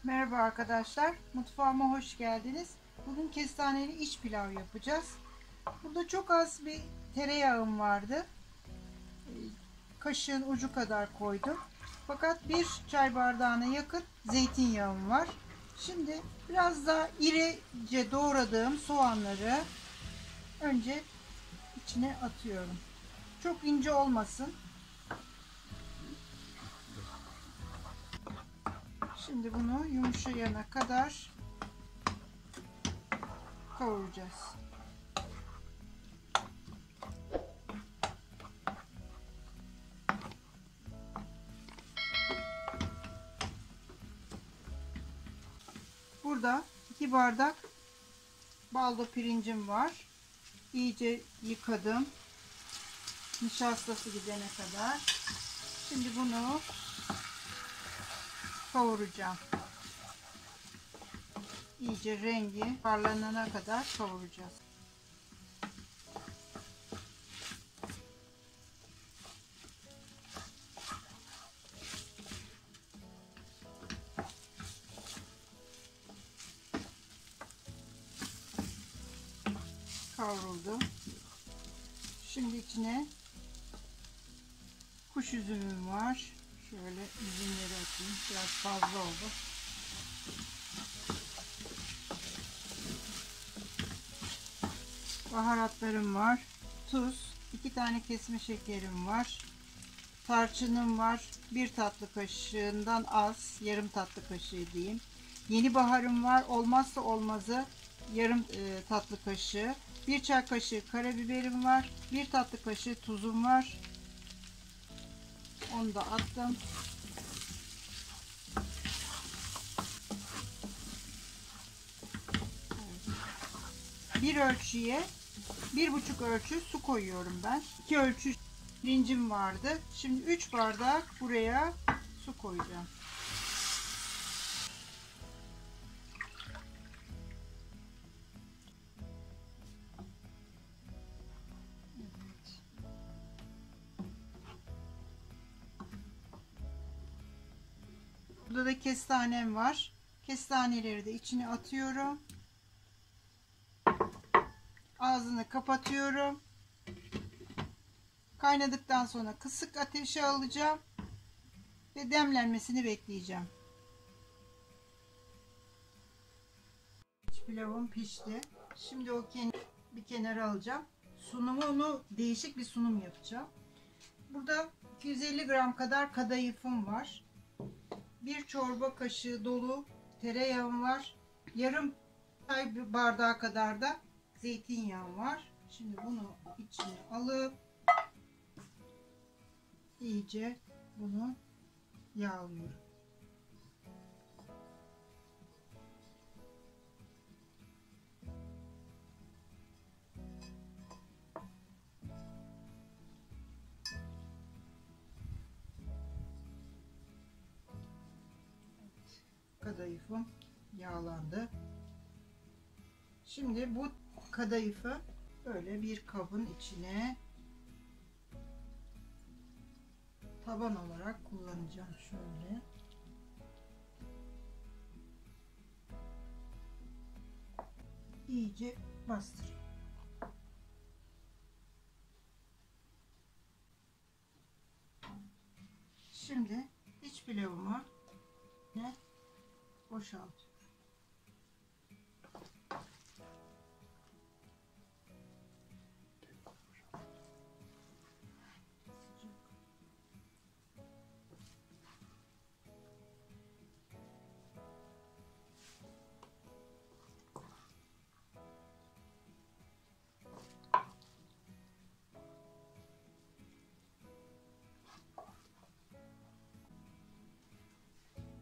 Merhaba arkadaşlar, mutfağıma hoş geldiniz. Bugün kestaneli iç pilav yapacağız. Burada çok az bir tereyağım vardı. Kaşığın ucu kadar koydum. Fakat bir çay bardağına yakın zeytinyağım var. Şimdi biraz daha irice doğradığım soğanları önce içine atıyorum. Çok ince olmasın. Şimdi bunu yumuşayana kadar kavuracağız. Burada 2 bardak baldo pirincim var. İyice yıkadım. Nişastası gidene kadar. Şimdi bunu kavuracağım. İyice rengi parlanana kadar kavuracağız. Kavruldu. Şimdi içine kuş üzümüm var. Şöyle üzümleri atayım. Biraz fazla oldu. Baharatlarım var. Tuz, 2 tane kesme şekerim var. Tarçınım var. 1 tatlı kaşığından az, yarım tatlı kaşığı diyeyim. Yeni baharım var. Olmazsa olmazı yarım tatlı kaşığı. 1 çay kaşığı karabiberim var. 1 tatlı kaşığı tuzum var. Onu da attım. Bir ölçüye 1,5 ölçü su koyuyorum ben. 2 ölçü pirincim vardı. Şimdi 3 bardak buraya su koyacağım. Evet. Burada da kestanem var. Kestaneleri de içine atıyorum. Ağzını kapatıyorum. Kaynadıktan sonra kısık ateşe alacağım ve demlenmesini bekleyeceğim. Pilavım pişti. Şimdi bir kenara alacağım. Sunumunu değişik bir sunum yapacağım. Burada 250 gram kadar kadayıfım var. 1 çorba kaşığı dolu tereyağım var. Yarım çay bardağı kadar da zeytinyağım var. Şimdi bunu içine alıp iyice bunu yağlıyorum. Kadayıfım yağlandı. Şimdi bu kadayıfı böyle bir kabın içine taban olarak kullanacağım. Şöyle. İyice bastırıyorum. Şimdi iç pilavımı boşaltıyorum.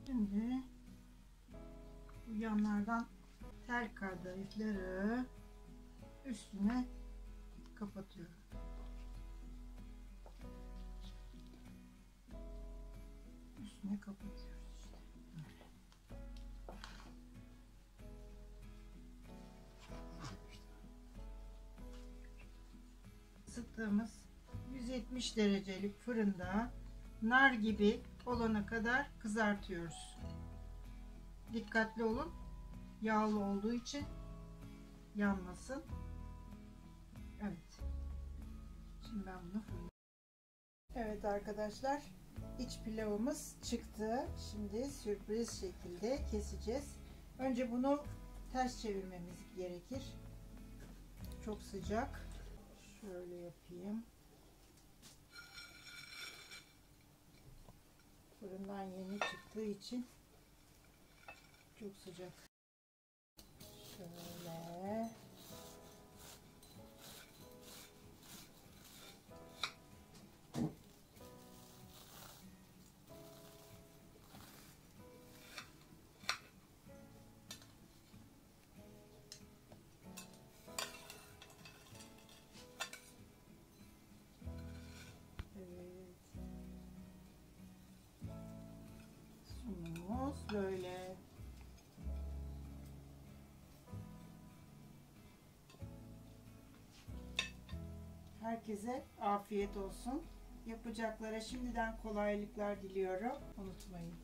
Şimdi bu yanlardan tel kadayıfları üstüne kapatıyorum. Üstüne kapatıyoruz işte. Isıttığımız 170 derecelik fırında nar gibi olana kadar kızartıyoruz. Dikkatli olun. Yağlı olduğu için yanmasın. Evet. Şimdi ben bunu fırına. Evet arkadaşlar, iç pilavımız çıktı. Şimdi sürpriz şekilde keseceğiz. Önce bunu ters çevirmemiz gerekir. Çok sıcak. Şöyle yapayım. Fırından yeni çıktığı için çok sıcak. Şöyle. Evet. Sunumumuz böyle. Herkese afiyet olsun. Yapacaklara şimdiden kolaylıklar diliyorum. Unutmayın.